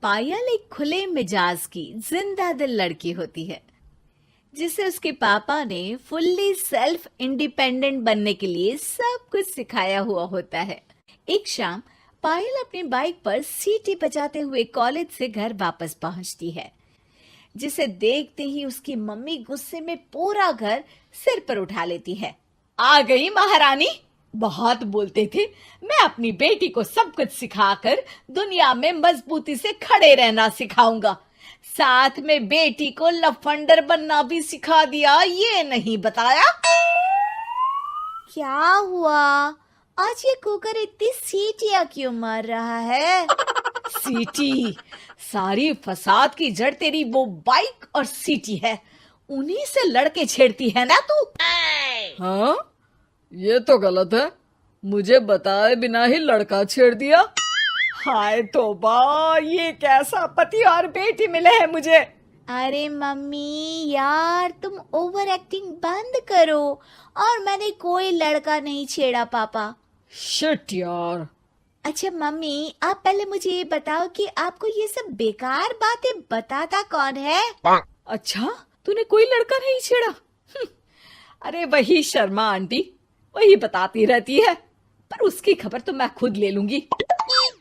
पायल एक खुले मिजाज की जिंदा दिल लड़की होती है जिसे उसके पापा ने फुल्ली सेल्फ इंडिपेंडेंट बनने के लिए सब कुछ सिखाया हुआ होता है। एक शाम पायल अपनी बाइक पर सीटी बजाते हुए कॉलेज से घर वापस पहुंचती है, जिसे देखते ही उसकी मम्मी गुस्से में पूरा घर सिर पर उठा लेती है। आ गई महारानी, बहुत बोलते थे मैं अपनी बेटी को सब कुछ सिखाकर दुनिया में मजबूती से खड़े रहना सिखाऊंगा, साथ में बेटी को लफंडर बनना भी सिखा दिया, ये नहीं बताया। क्या हुआ? आज ये कुकर इतनी सीटियां क्यों मार रहा है? सीटी? सारी फसाद की जड़ तेरी वो बाइक और सीटी है, उन्हीं से लड़के छेड़ती है ना तू। हाँ, ये तो गलत है, मुझे बताए बिना ही लड़का छेड़ दिया। हाय तौबा, ये कैसा पति और बेटी मिले हैं मुझे। अरे मम्मी यार, तुम ओवर एक्टिंग बंद करो, और मैंने कोई लड़का नहीं छेड़ा पापा। शिट यार। अच्छा मम्मी, आप पहले मुझे ये बताओ कि आपको ये सब बेकार बातें बताता कौन है? अच्छा, तूने कोई लड़का नहीं छेड़ा? अरे वही शर्मा आंटी, वही बताती रहती है, पर उसकी खबर तो मैं खुद ले लूंगी।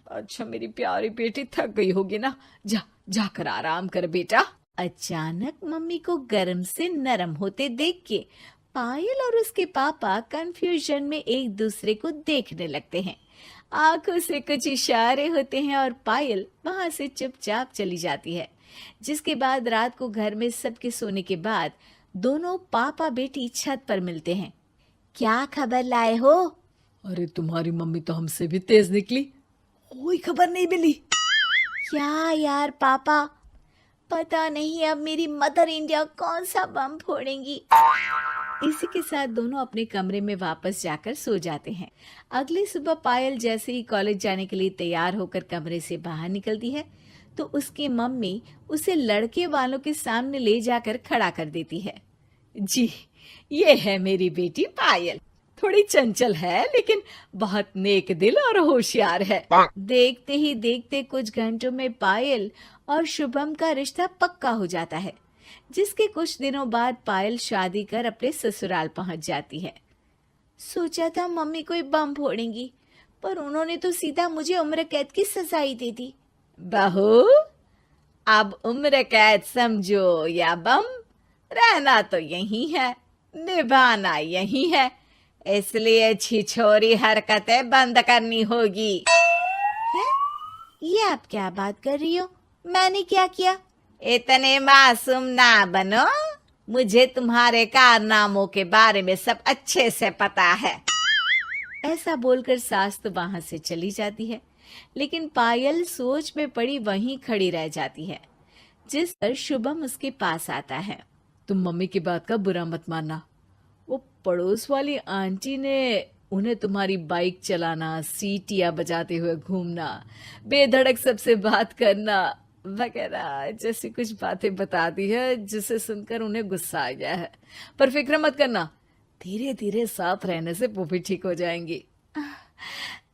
अच्छा मेरी प्यारी बेटी, थक गई होगी ना, जाकर आराम कर बेटा। अचानक मम्मी को गर्म से नरम होते देख के पायल और उसके पापा कंफ्यूजन में एक दूसरे को देखने लगते हैं। आंखों से कुछ इशारे होते हैं और पायल वहां से चुपचाप चली जाती है। जिसके बाद रात को घर में सबके सोने के बाद दोनों पापा बेटी छत पर मिलते हैं। क्या खबर लाए हो? अरे तुम्हारी मम्मी तो हमसे भी तेज निकली, कोई खबर नहीं मिली। क्या यार पापा, पता नहीं अब मेरी मदर इंडिया कौन सा बम फोड़ेंगी। इसी के साथ दोनों अपने कमरे में वापस जाकर सो जाते हैं। अगली सुबह पायल जैसे ही कॉलेज जाने के लिए तैयार होकर कमरे से बाहर निकलती है तो उसकी मम्मी उसे लड़के वालों के सामने ले जाकर खड़ा कर देती है। जी, ये है मेरी बेटी पायल, थोड़ी चंचल है लेकिन बहुत नेक दिल और होशियार है। देखते ही देखते कुछ घंटों में पायल और शुभम का रिश्ता पक्का हो जाता है, जिसके कुछ दिनों बाद पायल शादी कर अपने ससुराल पहुंच जाती है। सोचा था मम्मी कोई बम फोड़ेंगी, पर उन्होंने तो सीधा मुझे उम्र कैद की सजा ही दे दी। बहू, अब उम्र कैद समझो या बम, रहना तो यही है, निभाना यही है, इसलिए छिछोरी हरकतें बंद करनी होगी। है? ये आप क्या बात कर रही हो? मैंने क्या किया? इतने मासूम ना बनो, मुझे तुम्हारे कारनामों के बारे में सब अच्छे से पता है। ऐसा बोलकर सास तो वहां से चली जाती है, लेकिन पायल सोच में पड़ी वहीं खड़ी रह जाती है। जिस पर शुभम उसके पास आता है। तुम मम्मी की बात का बुरा मत मानना, वो पड़ोस वाली आंटी ने उन्हें तुम्हारी बाइक चलाना, सीटियां बजाते हुए घूमना, बेधड़क सबसे बात करना वगैरह जैसी कुछ बातें बता दी है, जिसे सुनकर उन्हें गुस्सा आ गया है। पर फिक्र मत करना, धीरे धीरे साथ रहने से वो भी ठीक हो जाएंगी।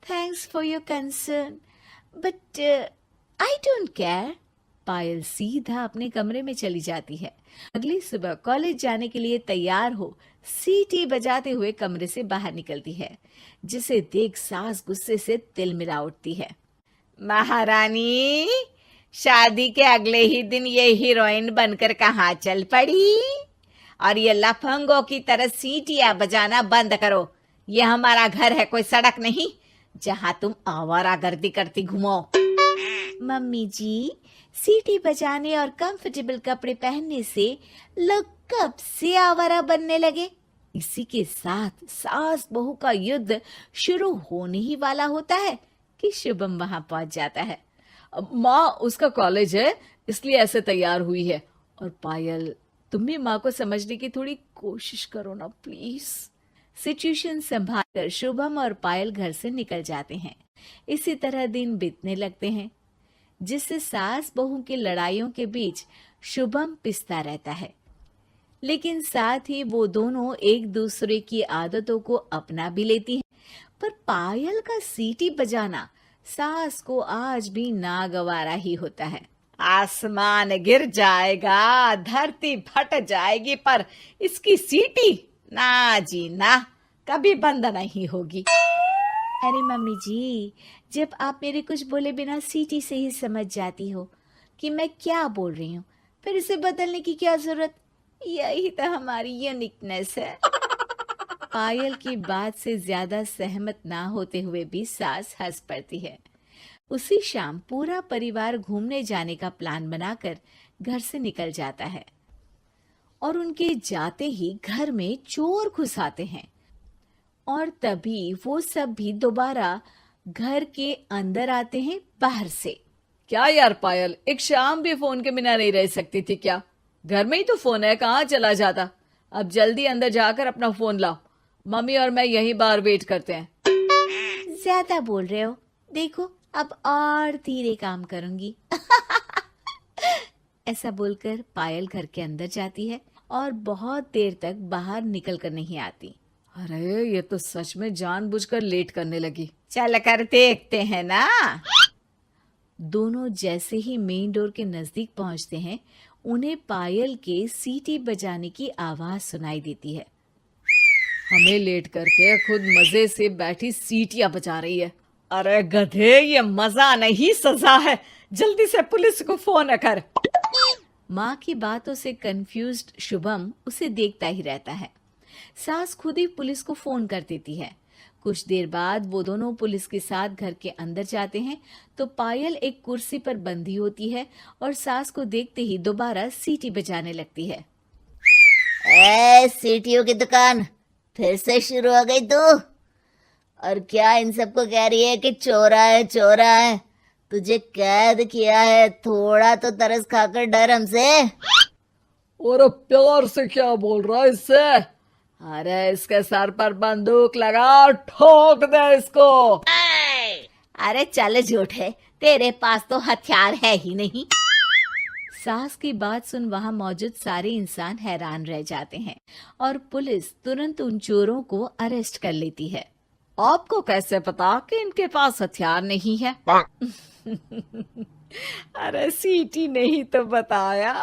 Thanks for your concern, but I don't care. Payal सीधा अपने कमरे में चली जाती है। अगली सुबह कॉलेज जाने के लिए तैयार हो सीटी बजाते हुए कमरे से बाहर निकलती है, जिसे देख सास गुस्से से तिलमिला उठती है। महारानी, शादी के अगले ही दिन ये हीरोइन बनकर कहाँ चल पड़ी? और ये लफंगों की तरह सीटियां बजाना बंद करो। ये हमारा घर है, कोई सड़क नहीं जहाँ तुम आवारागर्दी करती घूमो। मम्मी जी, सीटी बजाने और कंफर्टेबल कपड़े पहनने से लोग कब से आवारा बनने लगे? इसी के साथ सास बहू का युद्ध शुरू होने ही वाला होता है कि शुभम वहां पहुंच जाता है। माँ, उसका कॉलेज है इसलिए ऐसे तैयार हुई है। और पायल, तुम भी माँ को समझने की थोड़ी कोशिश करो ना प्लीज। सिचुएशन संभालकर शुभम और पायल घर से निकल जाते हैं। इसी तरह दिन बीतने लगते हैं, जिससे सास बहू की लड़ाइयों के बीच शुभम पिसता रहता है, लेकिन साथ ही वो दोनों एक दूसरे की आदतों को अपना भी लेती हैं। पर पायल का सीटी बजाना सास को आज भी नागवारा ही होता है। आसमान गिर जाएगा, धरती फट जाएगी, पर इसकी सीटी ना जी ना, कभी बंद नहीं होगी। अरे मम्मी जी, जब आप मेरे कुछ बोले बिना सीटी से ही समझ जाती हो कि मैं क्या बोल रही हूँ, फिर इसे बदलने की क्या जरूरत? यही तो हमारी यूनिकनेस है। पायल की बात से ज्यादा सहमत ना होते हुए भी सास हंस पड़ती है। उसी शाम पूरा परिवार घूमने जाने का प्लान बनाकर घर से निकल जाता है और उनके जाते ही घर में चोर घुस आते हैं और तभी वो सब भी दोबारा घर के अंदर आते हैं बाहर से। क्या यार पायल, एक शाम भी फोन के बिना नहीं रह सकती थी क्या? घर में ही तो फोन है, कहाँ चला जाता? अब जल्दी अंदर जाकर अपना फोन लाओ, मम्मी और मैं यहीं बाहर वेट करते हैं। ज्यादा बोल रहे हो, देखो अब और धीरे काम करूंगी। ऐसा बोलकर पायल घर के अंदर जाती है और बहुत देर तक बाहर निकल कर नहीं आती। अरे ये तो सच में जानबूझकर लेट करने लगी। चल कर देखते हैं ना। दोनों जैसे ही मेन डोर के नजदीक पहुंचते हैं, उन्हें पायल के सीटी बजाने की आवाज सुनाई देती है। हमें लेट करके खुद मजे से बैठी सीटियां बजा रही है। अरे गधे, ये मजा नहीं सजा है, जल्दी से पुलिस को फोन कर। माँ की बातों से कंफ्यूज्ड शुभम उसे देखता ही रहता है। सास खुद ही पुलिस को फोन कर देती है। कुछ देर बाद वो दोनों पुलिस के साथ घर के अंदर जाते हैं तो पायल एक कुर्सी पर बंधी होती है और सास को देखते ही दोबारा सीटी बजाने लगती है। सीटियों की दुकान फिर से शुरू हो गई तू? और क्या इन सबको कह रही है कि चोरा है चोरा है? तुझे कैद किया है, थोड़ा तो तरस खाकर डर हमसे। और प्यार से क्या बोल रहा है इससे? अरे इसके सर पर बंदूक लगा, ठोक दे इसको। अरे चल झूठे, तेरे पास तो हथियार है ही नहीं। सास की बात सुन वहां मौजूद सारे इंसान हैरान रह जाते हैं और पुलिस तुरंत उन चोरों को अरेस्ट कर लेती है। आपको कैसे पता कि इनके पास हथियार नहीं है? अरे सीटी नहीं तो बताया।